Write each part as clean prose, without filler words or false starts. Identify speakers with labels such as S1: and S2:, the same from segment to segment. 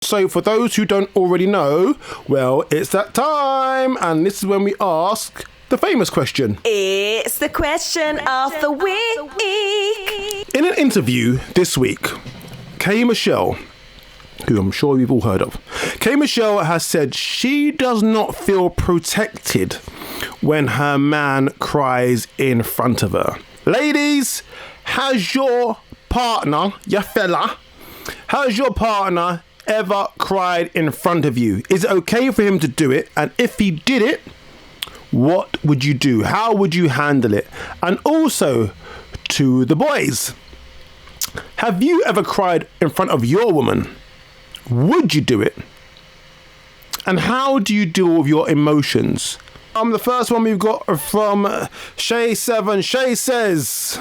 S1: So for those who don't already know, well, it's that time, and this is when we ask the famous question.
S2: It's the question of the week.
S1: In an interview this week, K. Michelle, who I'm sure you've all heard of, K. Michelle has said she does not feel protected when her man cries in front of her. Ladies, has your partner, your fella, has your partner ever cried in front of you? Is it okay for him to do it? And if he did it, what would you do? How would you handle it? And also to the boys, have you ever cried in front of your woman? Would you do it? And how do you deal with your emotions? The first one we've got from Shay7. Shay says...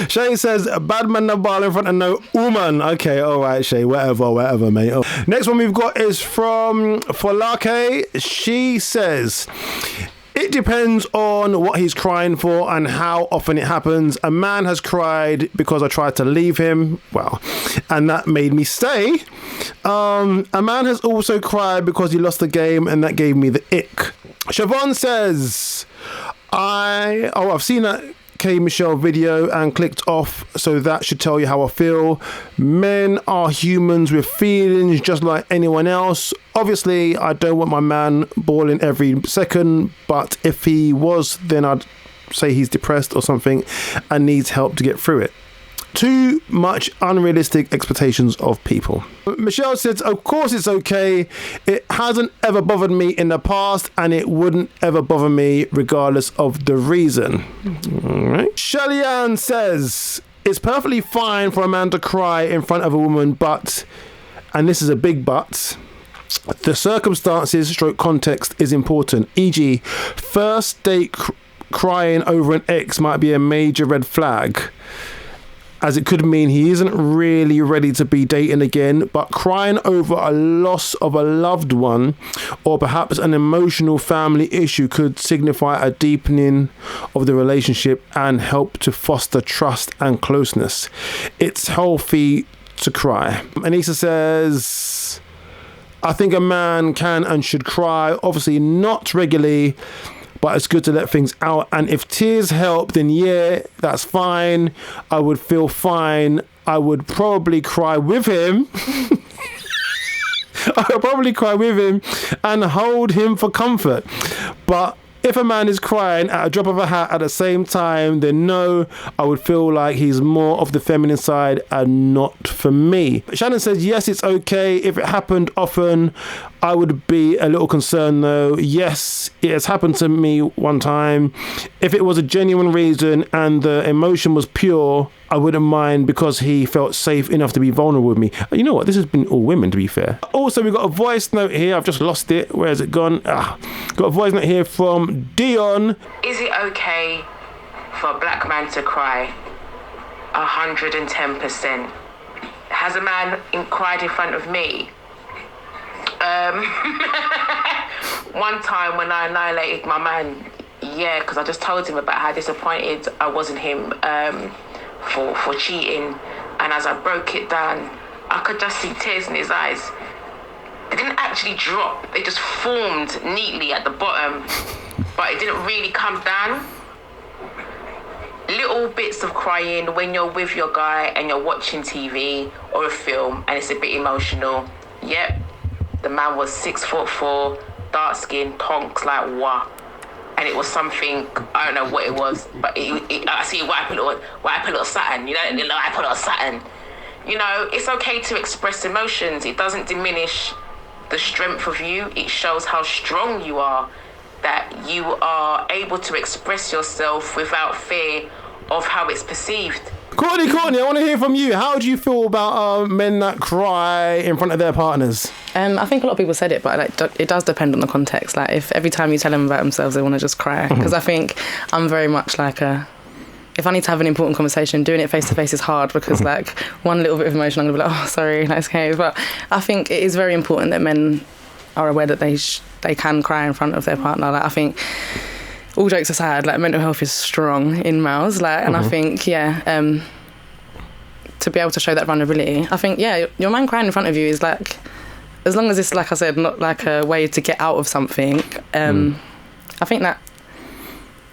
S1: Shay says, bad man no ball in front of no woman. Okay, alright, Shay, whatever, mate. Oh. Next one we've got is from Folake. She says, it depends on what he's crying for and how often it happens. A man has cried because I tried to leave him. Well, and that made me stay. A man has also cried because he lost the game and that gave me the ick. Siobhan says, I've seen that K. Michelle video and clicked off, so that should tell you how I feel. Men are humans with feelings just like anyone else. Obviously, I don't want my man bawling every second, but if he was, then I'd say he's depressed or something and needs help to get through it. Too much unrealistic expectations of people. Michelle says, of course it's okay. It hasn't ever bothered me in the past and it wouldn't ever bother me regardless of the reason. All right. Shelly-Ann says, it's perfectly fine for a man to cry in front of a woman, but, and this is a big but, the circumstances / context is important. E.g., first date crying over an ex might be a major red flag, as it could mean he isn't really ready to be dating again, but crying over a loss of a loved one or perhaps an emotional family issue could signify a deepening of the relationship and help to foster trust and closeness. It's healthy to cry. Anissa says, I think a man can and should cry, obviously not regularly, but it's good to let things out. And if tears help, then yeah, that's fine. I would feel fine. I would probably cry with him. I would probably cry with him and hold him for comfort. But if a man is crying at a drop of a hat at the same time, then no, I would feel like he's more of the feminine side and not for me. Shannon says, yes, it's okay. If it happened often, I would be a little concerned though. Yes, it has happened to me one time. If it was a genuine reason and the emotion was pure, I wouldn't mind because he felt safe enough to be vulnerable with me. You know what? This has been all women, to be fair. Also, we've got a voice note here. I've just lost it. Where has it gone? Got a voice note here from Dion.
S3: Is it okay for a black man to cry? 110%. Has a man cried in front of me? One time when I annihilated my man, yeah, because I just told him about how disappointed I was in him for cheating, and as I broke it down, I could just see tears in his eyes. They didn't actually drop, they just formed neatly at the bottom, but it didn't really come down. Little bits of crying when you're with your guy and you're watching TV or a film and it's a bit emotional. Yep, the man was 6'4", dark skin, tonks like wah. And it was something, I don't know what it was, but I see you wipe a little satin, you know, I put a little satin. You know, it's okay to express emotions. It doesn't diminish the strength of you. It shows how strong you are, that you are able to express yourself without fear of how it's perceived.
S1: Courtney, I want to hear from you. How do you feel about men that cry in front of their partners?
S4: I think a lot of people said it, but it does depend on the context. Like, if every time you tell them about themselves, they want to just cry. Because I think I'm very much like if I need to have an important conversation, doing it face to face is hard because like one little bit of emotion, I'm gonna be like, oh, sorry, that's okay. But I think it is very important that men are aware that they can cry in front of their partner. Like, I think, all jokes aside, like, mental health is strong in males, like, and I think, to be able to show that vulnerability. I think, yeah, your man crying in front of you is like, as long as it's, like I said, not like a way to get out of something, I think that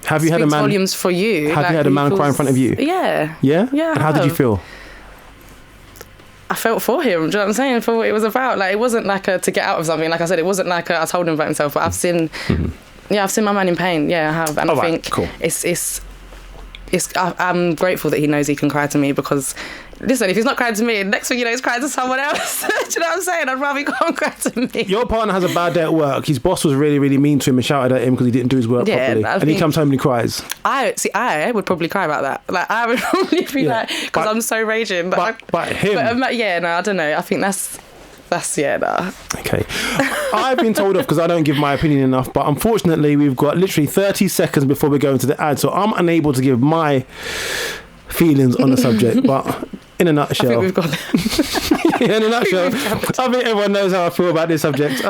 S1: have you had a man
S4: volumes for you.
S1: Have
S4: like,
S1: you had a man cry in front of you?
S4: Yeah.
S1: Yeah?
S4: Yeah.
S1: And how did you feel?
S4: I felt for him, do you know what I'm saying? For what it was about. Like, it wasn't like to get out of something. Like I said, it wasn't like I told him about himself, but I've seen my man in pain. Yeah, I have. And I think
S1: cool.
S4: I'm grateful that he knows he can cry to me, because, listen, if he's not crying to me, next thing you know, he's crying to someone else. Do you know what I'm saying? I'd rather he can't cry to me.
S1: Your partner has a bad day at work. His boss was really, really mean to him and shouted at him because he didn't do his work properly. And he comes home and he cries.
S4: I would probably cry about that. Like, I would probably be like, because I'm so raging.
S1: But him.
S4: Yeah, no, I don't know. I think that's yeah, nah.
S1: Okay. I've been told off because I don't give my opinion enough, but unfortunately we've got literally 30 seconds before we go into the ad, so I'm unable to give my feelings on the subject, but in a nutshell,
S4: I think we've got
S1: in a nutshell, I think everyone knows how I feel about this subject.